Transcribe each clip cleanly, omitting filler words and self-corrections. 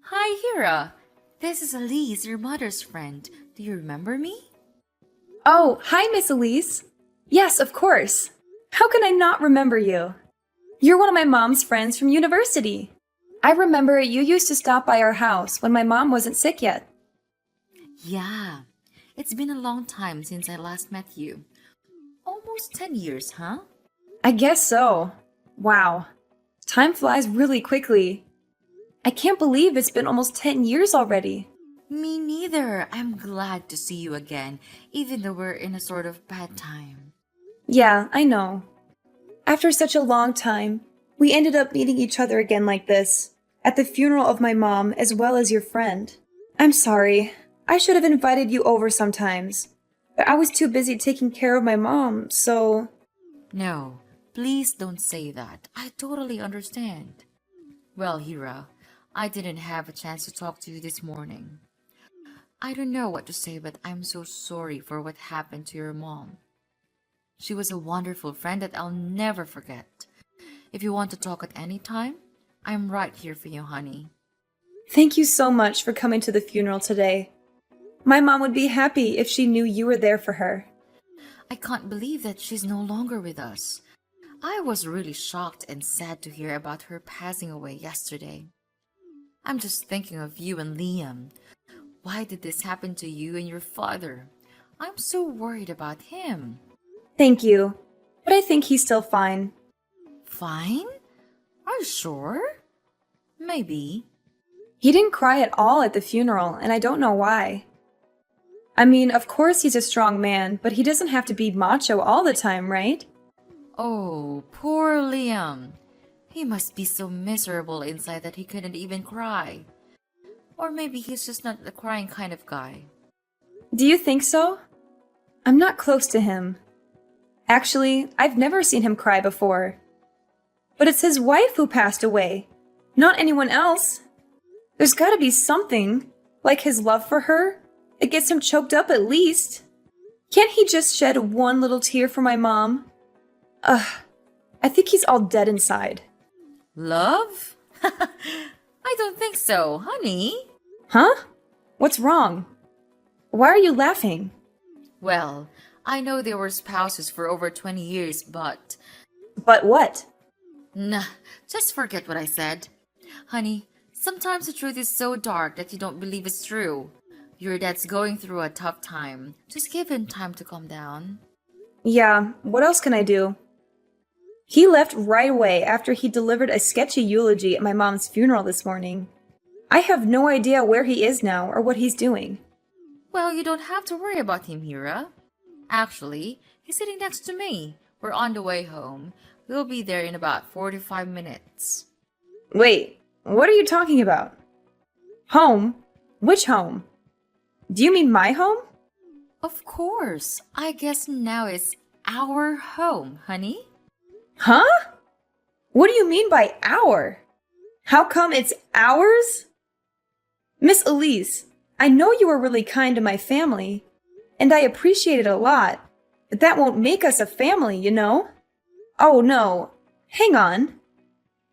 Hi, Hira. This is Elise, your mother's friend. Do you remember me? Oh, hi, Miss Elise. Yes, of course. How can I not remember you? You're one of my mom's friends from university. I remember you used to stop by our house when my mom wasn't sick yet. Yeah. It's been a long time since I last met you. Almost 10 years, huh? I guess so. Wow. Time flies really quickly. I can't believe it's been almost 10 years already. Me neither. I'm glad to see you again, even though we're in a sort of bad time. Yeah, I know. After such a long time, we ended up meeting each other again like this, at the funeral of my mom as well as your friend. I'm sorry. I should have invited you over sometimes, but I was too busy taking care of my mom, so... No, please don't say that. I totally understand. Well, Hira, I didn't have a chance to talk to you this morning. I don't know what to say, but I'm so sorry for what happened to your mom. She was a wonderful friend that I'll never forget. If you want to talk at any time, I'm right here for you, honey. Thank you so much for coming to the funeral today. My mom would be happy if she knew you were there for her. I can't believe that she's no longer with us. I was really shocked and sad to hear about her passing away yesterday. I'm just thinking of you and Liam. Why did this happen to you and your father? I'm so worried about him. Thank you, but I think he's still fine. Fine? Are you sure? Maybe. He didn't cry at all at the funeral, and I don't know why. I mean, of course he's a strong man, but he doesn't have to be macho all the time, right? Oh, poor Liam. He must be so miserable inside that he couldn't even cry. Or maybe he's just not the crying kind of guy. Do you think so? I'm not close to him. Actually, I've never seen him cry before. But it's his wife who passed away, not anyone else. There's gotta be something, like his love for her, that gets him choked up at least. Can't he just shed one little tear for my mom? Ugh, I think he's all dead inside. Love? I don't think so, honey. Huh? What's wrong? Why are you laughing? Well, I know they were spouses for over 20 years, but... But what? Nah, just forget what I said. Honey, sometimes the truth is so dark that you don't believe it's true. Your dad's going through a tough time. Just give him time to calm down. Yeah, what else can I do? He left right away after he delivered a sketchy eulogy at my mom's funeral this morning. I have no idea where he is now or what he's doing. Well, you don't have to worry about him, Hira. Actually, he's sitting next to me. We're on the way home. We'll be there in about 45 minutes. Wait, what are you talking about? Home? Which home? Do you mean my home? Of course. I guess now it's our home, honey. Huh? What do you mean by our? How come it's ours? Miss Elise, I know you are really kind to my family, and I appreciate it a lot, but that won't make us a family, you know? Oh no, hang on.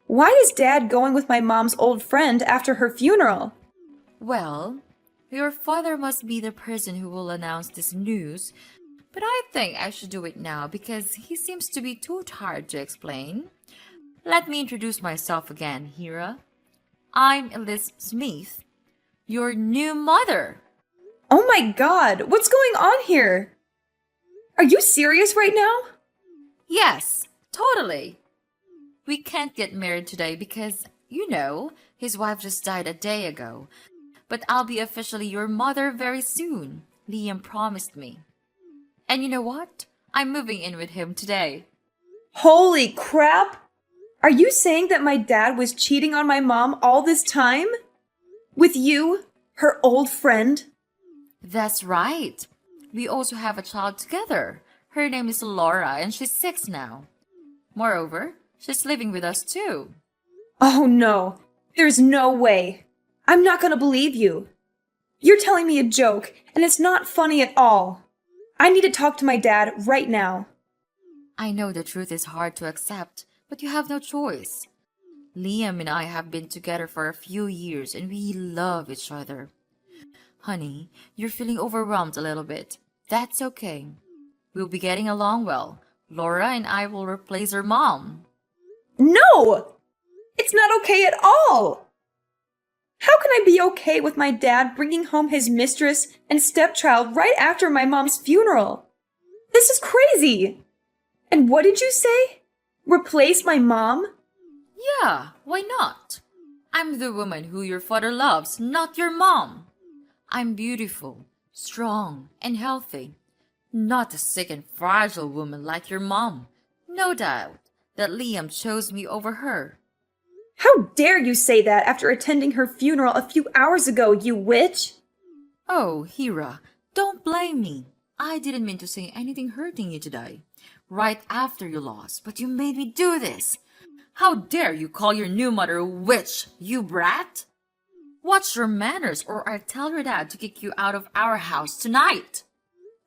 Why is Dad going with my mom's old friend after her funeral? Well, your father must be the person who will announce this news, but I think I should do it now because he seems to be too tired to explain. Let me introduce myself again, Hira. I'm Elise Smith, your new mother. Oh my god, what's going on here? Are you serious right now? Yes, totally. We can't get married today because, his wife just died a day ago. But I'll be officially your mother very soon, Liam promised me. And you know what? I'm moving in with him today. Holy crap! Are you saying that my dad was cheating on my mom all this time? With you, her old friend? That's right. We also have a child together. Her name is Laura and she's 6 now. Moreover, she's living with us too. Oh no, there's no way. I'm not gonna believe you. You're telling me a joke, and it's not funny at all. I need to talk to my dad right now. I know the truth is hard to accept, but you have no choice. Liam and I have been together for a few years and we love each other. Honey, you're feeling overwhelmed a little bit. That's okay. We'll be getting along well. Laura and I will replace her mom. No! It's not okay at all! How can I be okay with my dad bringing home his mistress and stepchild right after my mom's funeral? This is crazy! And what did you say? Replace my mom? Yeah, why not? I'm the woman who your father loves, not your mom. I'm beautiful, strong, and healthy. Not a sick and fragile woman like your mom. No doubt that Liam chose me over her. How dare you say that after attending her funeral a few hours ago, you witch? Oh, Hira, don't blame me. I didn't mean to say anything hurting you today, right after you lost, but you made me do this. How dare you call your new mother a witch, you brat? Watch your manners or I'll tell your dad to kick you out of our house tonight.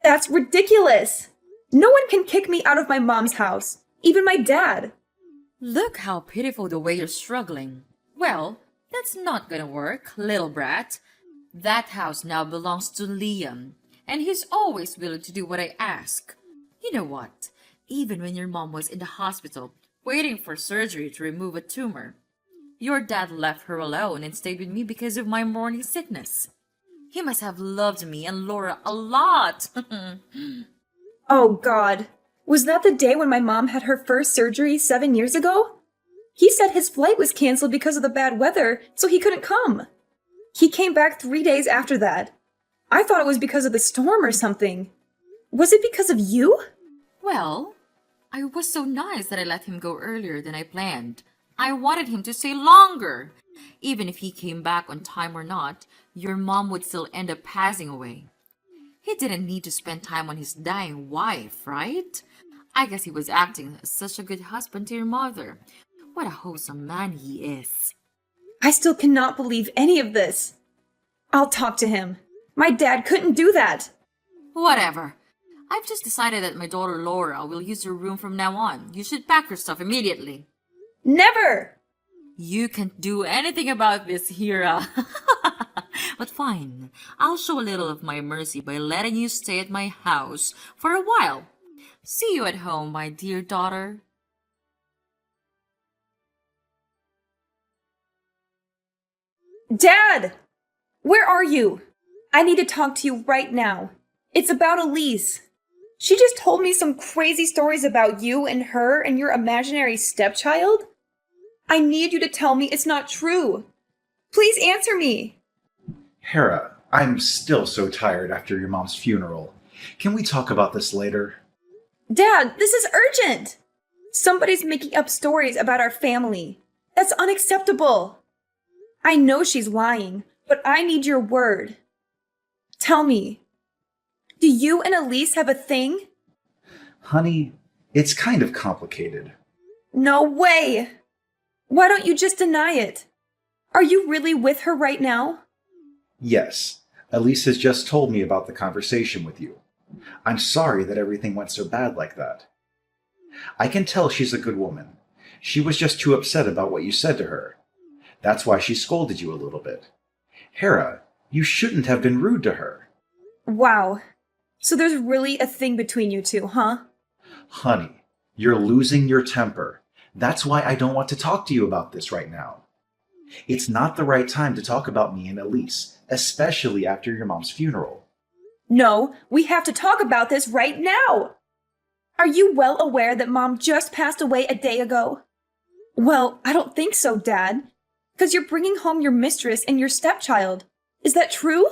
That's ridiculous! No one can kick me out of my mom's house, even my dad. Look how pitiful the way you're struggling. Well, that's not gonna work, little brat. That house now belongs to Liam, and he's always willing to do what I ask. You know what? Even when your mom was in the hospital, waiting for surgery to remove a tumor, your dad left her alone and stayed with me because of my morning sickness. He must have loved me and Laura a lot. Oh, God. Was that the day when my mom had her first surgery 7 years ago? He said his flight was canceled because of the bad weather, so he couldn't come. He came back 3 days after that. I thought it was because of the storm or something. Was it because of you? Well, I was so nice that I let him go earlier than I planned. I wanted him to stay longer. Even if he came back on time or not, your mom would still end up passing away. He didn't need to spend time on his dying wife, right? I guess he was acting as such a good husband to your mother. What a wholesome man he is. I still cannot believe any of this. I'll talk to him. My dad couldn't do that. Whatever. I've just decided that my daughter Laura will use your room from now on. You should pack your stuff immediately. Never! You can't do anything about this, Hira. But fine, I'll show a little of my mercy by letting you stay at my house for a while. See you at home, my dear daughter. Dad! Where are you? I need to talk to you right now. It's about Elise. She just told me some crazy stories about you and her and your imaginary stepchild. I need you to tell me it's not true. Please answer me. Hera, I'm still so tired after your mom's funeral. Can we talk about this later? Dad, this is urgent. Somebody's making up stories about our family. That's unacceptable. I know she's lying, but I need your word. Tell me, do you and Elise have a thing? Honey, it's kind of complicated. No way! Why don't you just deny it? Are you really with her right now? Yes, Elise has just told me about the conversation with you. I'm sorry that everything went so bad like that. I can tell she's a good woman. She was just too upset about what you said to her. That's why she scolded you a little bit. Hera, you shouldn't have been rude to her. Wow. So there's really a thing between you two, huh? Honey, you're losing your temper. That's why I don't want to talk to you about this right now. It's not the right time to talk about me and Elise, especially after your mom's funeral. No, we have to talk about this right now! Are you well aware that Mom just passed away a day ago? Well, I don't think so, Dad. Because you're bringing home your mistress and your stepchild. Is that true?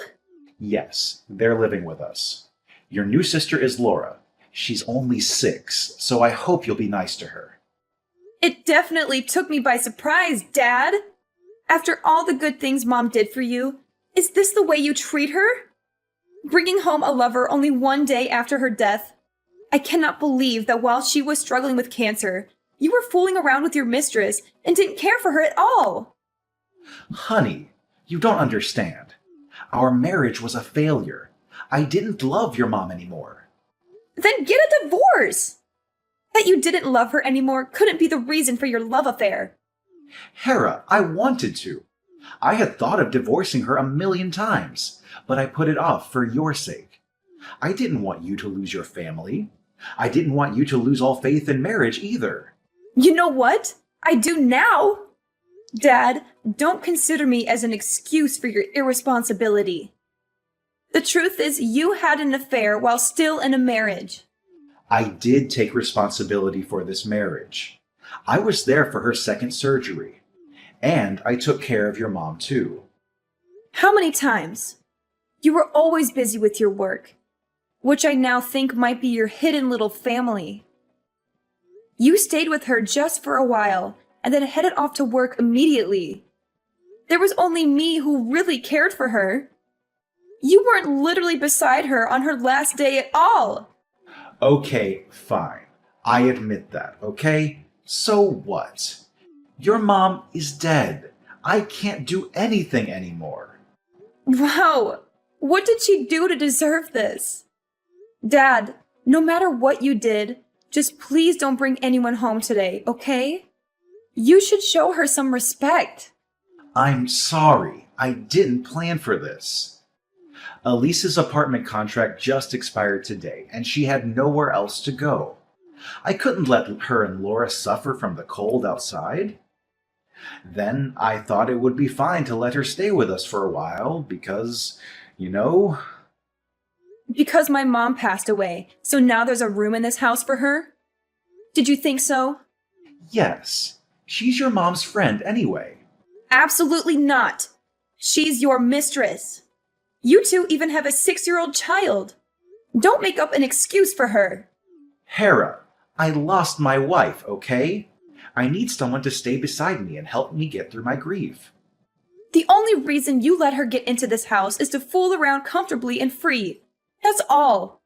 Yes, they're living with us. Your new sister is Laura. She's only 6, so I hope you'll be nice to her. It definitely took me by surprise, Dad. After all the good things Mom did for you, is this the way you treat her? Bringing home a lover only 1 day after her death. I cannot believe that while she was struggling with cancer, you were fooling around with your mistress and didn't care for her at all. Honey, you don't understand. Our marriage was a failure. I didn't love your mom anymore. Then get a divorce! That you didn't love her anymore couldn't be the reason for your love affair. Hera, I wanted to. I had thought of divorcing her 1,000,000 times, but I put it off for your sake. I didn't want you to lose your family. I didn't want you to lose all faith in marriage either. You know what? I do now! Dad, don't consider me as an excuse for your irresponsibility. The truth is, you had an affair while still in a marriage. I did take responsibility for this marriage. I was there for her second surgery. And I took care of your mom too. How many times? You were always busy with your work, which I now think might be your hidden little family. You stayed with her just for a while and then headed off to work immediately. There was only me who really cared for her. You weren't literally beside her on her last day at all. Okay, fine. I admit that, okay? So what? Your mom is dead. I can't do anything anymore. Wow, what did she do to deserve this? Dad, no matter what you did, just please don't bring anyone home today, okay? You should show her some respect. I'm sorry. I didn't plan for this. Elise's apartment contract just expired today, and she had nowhere else to go. I couldn't let her and Laura suffer from the cold outside. Then I thought it would be fine to let her stay with us for a while because, Because my mom passed away, so now there's a room in this house for her? Did you think so? Yes, she's your mom's friend anyway. Absolutely not. She's your mistress. You two even have a 6-year-old child. Don't make up an excuse for her. Hera, I lost my wife, okay? I need someone to stay beside me and help me get through my grief. The only reason you let her get into this house is to fool around comfortably and free. That's all.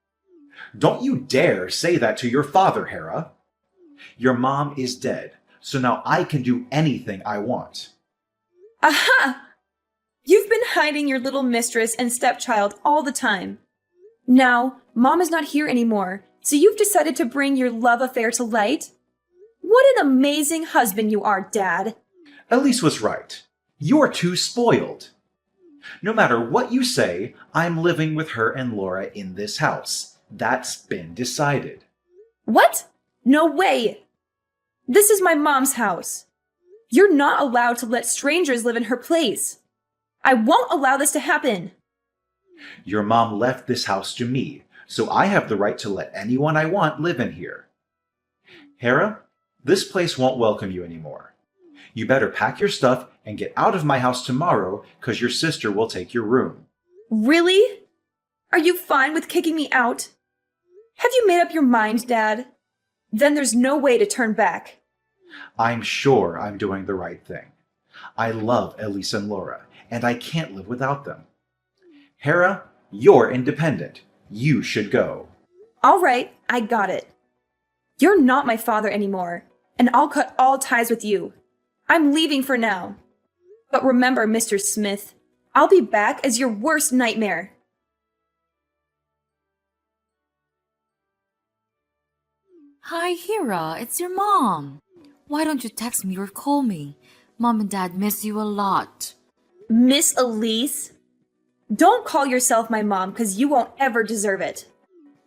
Don't you dare say that to your father, Hera. Your mom is dead, so now I can do anything I want. Aha! You've been hiding your little mistress and stepchild all the time. Now, Mom is not here anymore, so you've decided to bring your love affair to light? What an amazing husband you are, Dad. Elise was right. You're too spoiled. No matter what you say, I'm living with her and Laura in this house. That's been decided. What? No way! This is my mom's house. You're not allowed to let strangers live in her place. I won't allow this to happen. Your mom left this house to me, so I have the right to let anyone I want live in here. Hera, this place won't welcome you anymore. You better pack your stuff and get out of my house tomorrow, because your sister will take your room. Really? Are you fine with kicking me out? Have you made up your mind, Dad? Then there's no way to turn back. I'm sure I'm doing the right thing. I love Elise and Laura, and I can't live without them. Hera, you're independent. You should go. All right, I got it. You're not my father anymore, and I'll cut all ties with you. I'm leaving for now. But remember, Mr. Smith, I'll be back as your worst nightmare. Hi, Hera, it's your mom. Why don't you text me or call me? Mom and Dad miss you a lot. Miss Elise? Don't call yourself my mom, because you won't ever deserve it.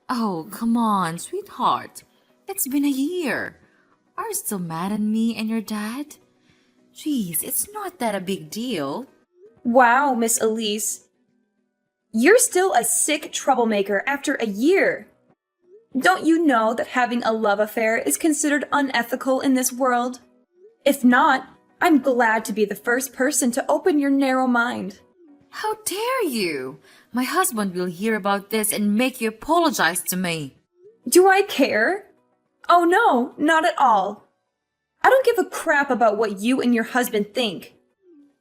Oh, come on, sweetheart. It's been a year. Are you still mad at me and your dad? Jeez, it's not that a big deal. Wow, Miss Elise. You're still a sick troublemaker after a year. Don't you know that having a love affair is considered unethical in this world? If not, I'm glad to be the first person to open your narrow mind. How dare you? My husband will hear about this and make you apologize to me. Do I care? Oh no, not at all. I don't give a crap about what you and your husband think.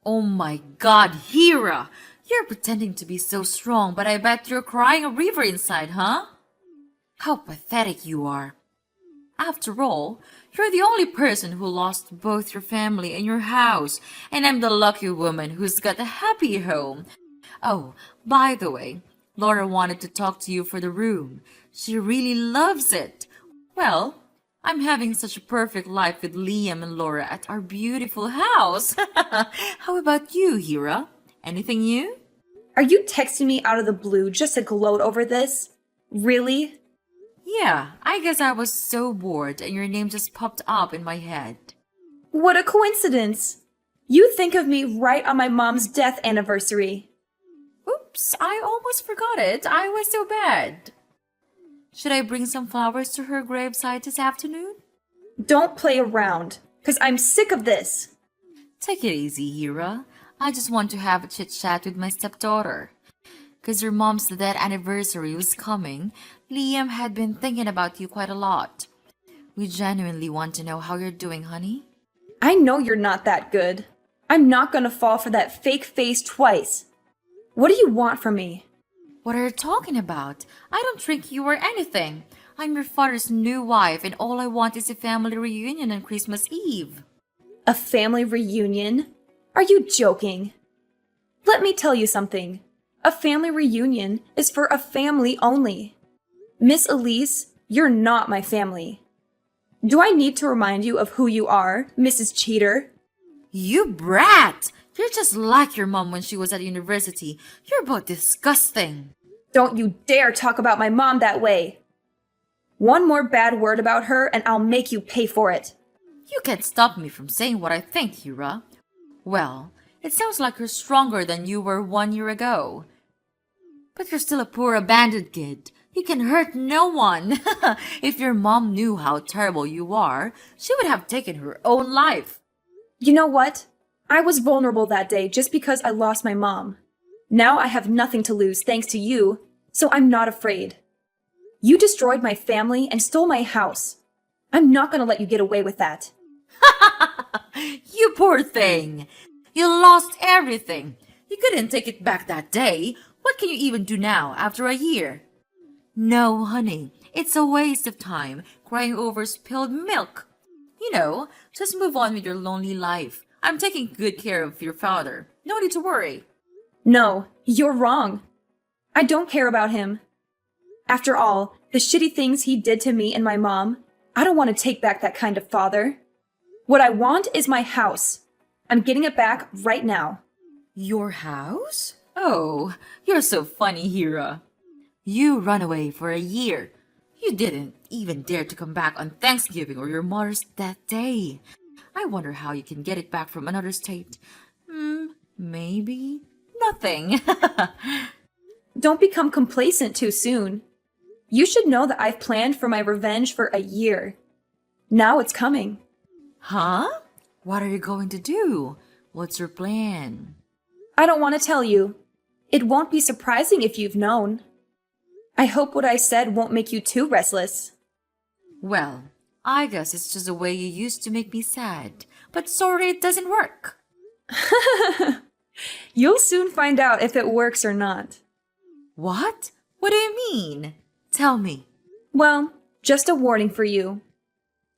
Oh my God, Hera! You're pretending to be so strong, but I bet you're crying a river inside, huh? How pathetic you are. After all, you're the only person who lost both your family and your house, and I'm the lucky woman who's got a happy home. Oh, by the way, Laura wanted to talk to you for the room. She really loves it. Well, I'm having such a perfect life with Liam and Laura at our beautiful house. How about you, Hira? Anything new? Are you texting me out of the blue just to gloat over this? Really? Yeah, I guess I was so bored and your name just popped up in my head. What a coincidence! You think of me right on my mom's death anniversary. Oops, I almost forgot it. I was so bad. Should I bring some flowers to her gravesite this afternoon? Don't play around, 'cause I'm sick of this. Take it easy, Hira. I just want to have a chit-chat with my stepdaughter. 'Cause your mom's death anniversary was coming, Liam had been thinking about you quite a lot. We genuinely want to know how you're doing, honey. I know you're not that good. I'm not gonna fall for that fake face twice. What do you want from me? What are you talking about? I don't drink you or anything. I'm your father's new wife, and all I want is a family reunion on Christmas Eve. A family reunion? Are you joking? Let me tell you something. A family reunion is for a family only. Miss Elise, you're not my family. Do I need to remind you of who you are, Mrs. Cheater? You brat! You're just like your mom when she was at university. You're both disgusting. Don't you dare talk about my mom that way. One more bad word about her and I'll make you pay for it. You can't stop me from saying what I think, Hira. Well, it sounds like you're stronger than you were 1 year ago. But you're still a poor abandoned kid. You can hurt no one. If your mom knew how terrible you are, she would have taken her own life. You know what? I was vulnerable that day just because I lost my mom. Now I have nothing to lose thanks to you, so I'm not afraid. You destroyed my family and stole my house. I'm not gonna let you get away with that. You poor thing. You lost everything. You couldn't take it back that day. What can you even do now after a year? No, honey, it's a waste of time crying over spilled milk. You know, just move on with your lonely life. I'm taking good care of your father. No need to worry. No, you're wrong. I don't care about him. After all, the shitty things he did to me and my mom, I don't want to take back that kind of father. What I want is my house. I'm getting it back right now. Your house? Oh, you're so funny, Hira. You run away for a year. You didn't even dare to come back on Thanksgiving or your mother's death day. I wonder how you can get it back from another state. Maybe nothing. Don't become complacent too soon. You should know that I've planned for my revenge for a year. Now it's coming. Huh? What are you going to do? What's your plan? I don't want to tell you. It won't be surprising if you've known. I hope what I said won't make you too restless. Well, I guess it's just a way you used to make me sad. But sorry it doesn't work. You'll soon find out if it works or not. What? What do you mean? Tell me. Well, just a warning for you.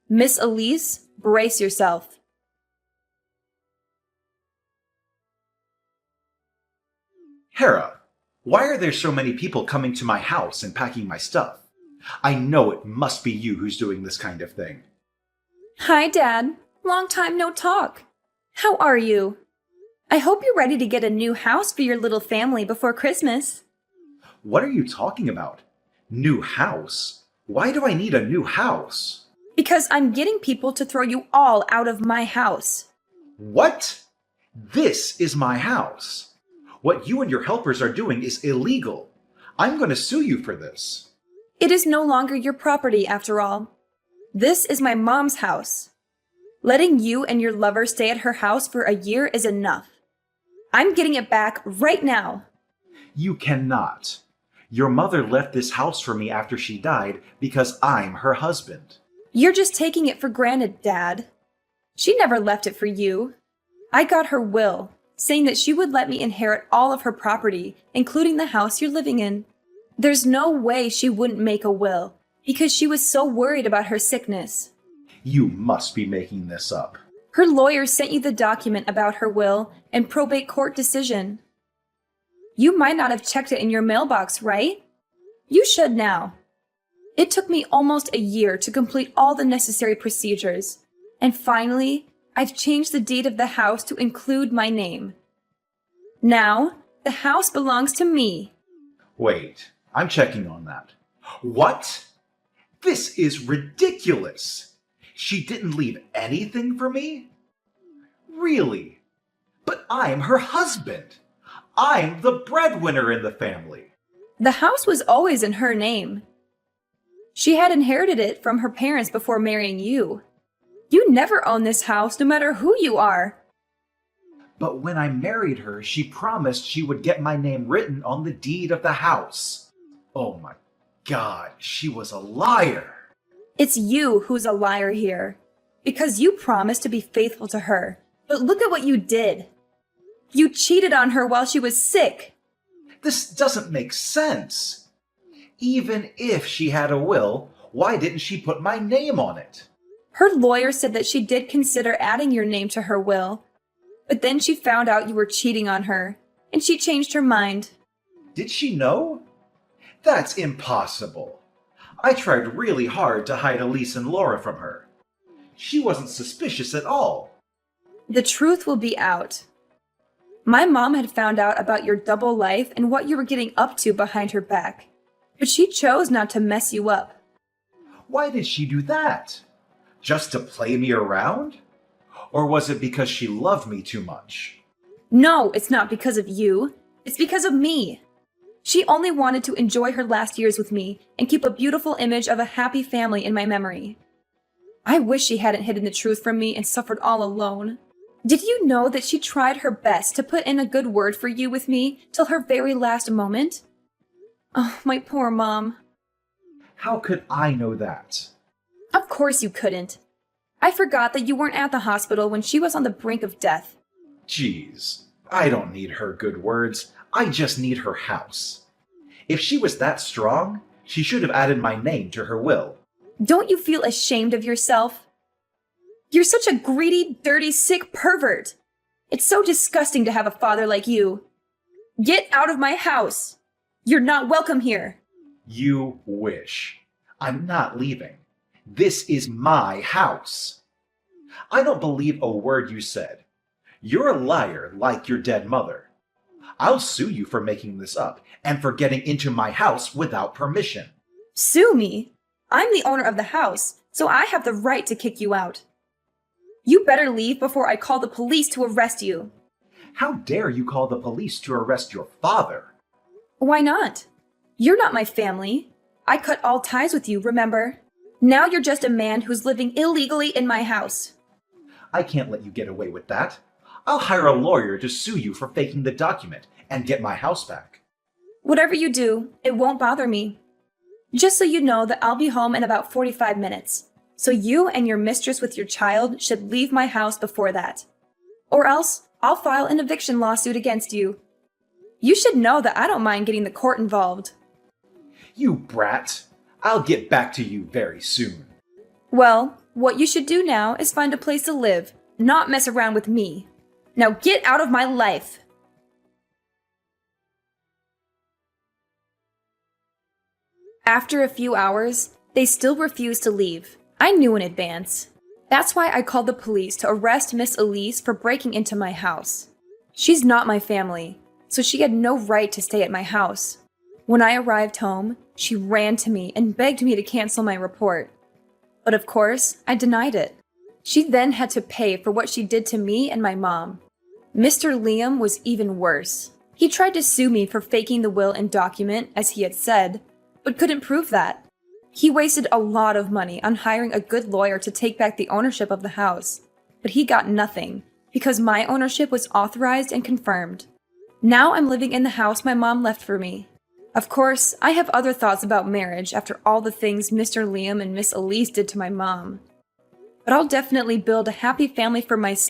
Miss Elise, brace yourself. Hera, why are there so many people coming to my house and packing my stuff? I know it must be you who's doing this kind of thing. Hi, Dad. Long time no talk. How are you? I hope you're ready to get a new house for your little family before Christmas. What are you talking about? New house? Why do I need a new house? Because I'm getting people to throw you all out of my house. What? This is my house. What you and your helpers are doing is illegal. I'm going to sue you for this. It is no longer your property, after all. This is my mom's house. Letting you and your lover stay at her house for a year is enough. I'm getting it back right now. You cannot. Your mother left this house for me after she died because I'm her husband. You're just taking it for granted, Dad. She never left it for you. I got her will, saying that she would let me inherit all of her property, including the house you're living in. There's no way she wouldn't make a will, because she was so worried about her sickness. You must be making this up. Her lawyer sent you the document about her will and probate court decision. You might not have checked it in your mailbox, right? You should now. It took me almost a year to complete all the necessary procedures. And finally, I've changed the deed of the house to include my name. Now, the house belongs to me. Wait, I'm checking on that. What? This is ridiculous. She didn't leave anything for me? Really? But I'm her husband. I'm the breadwinner in the family. The house was always in her name. She had inherited it from her parents before marrying you. You never own this house, no matter who you are. But when I married her, she promised she would get my name written on the deed of the house. Oh my God, she was a liar. It's you who's a liar here. Because you promised to be faithful to her. But look at what you did. You cheated on her while she was sick. This doesn't make sense. Even if she had a will, why didn't she put my name on it? Her lawyer said that she did consider adding your name to her will. But then she found out you were cheating on her, and she changed her mind. Did she know? That's impossible. I tried really hard to hide Elise and Laura from her. She wasn't suspicious at all. The truth will be out. My mom had found out about your double life and what you were getting up to behind her back. But she chose not to mess you up. Why did she do that? Just to play me around? Or was it because she loved me too much? No, it's not because of you. It's because of me. She only wanted to enjoy her last years with me and keep a beautiful image of a happy family in my memory. I wish she hadn't hidden the truth from me and suffered all alone. Did you know that she tried her best to put in a good word for you with me till her very last moment? Oh, my poor mom. How could I know that? Of course you couldn't. I forgot that you weren't at the hospital when she was on the brink of death. Jeez, I don't need her good words. I just need her house. If she was that strong, she should have added my name to her will. Don't you feel ashamed of yourself? You're such a greedy, dirty, sick pervert. It's so disgusting to have a father like you. Get out of my house. You're not welcome here. You wish. I'm not leaving. This is my house. I don't believe a word you said. You're a liar like your dead mother. I'll sue you for making this up and for getting into my house without permission. Sue me? I'm the owner of the house, so I have the right to kick you out. You better leave before I call the police to arrest you. How dare you call the police to arrest your father? Why not? You're not my family. I cut all ties with you, remember? Now you're just a man who's living illegally in my house. I can't let you get away with that. I'll hire a lawyer to sue you for faking the document and get my house back. Whatever you do, it won't bother me. Just so you know that I'll be home in about 45 minutes. So you and your mistress with your child should leave my house before that. Or else, I'll file an eviction lawsuit against you. You should know that I don't mind getting the court involved. You brat! I'll get back to you very soon. Well, what you should do now is find a place to live, not mess around with me. Now get out of my life! After a few hours, they still refused to leave. I knew in advance. That's why I called the police to arrest Miss Elise for breaking into my house. She's not my family, so she had no right to stay at my house. When I arrived home, she ran to me and begged me to cancel my report. But of course, I denied it. She then had to pay for what she did to me and my mom. Mr. Liam was even worse. He tried to sue me for faking the will and document, as he had said, but couldn't prove that. He wasted a lot of money on hiring a good lawyer to take back the ownership of the house, but he got nothing because my ownership was authorized and confirmed. Now I'm living in the house my mom left for me. Of course, I have other thoughts about marriage after all the things Mr. Liam and Miss Elise did to my mom. But I'll definitely build a happy family for myself.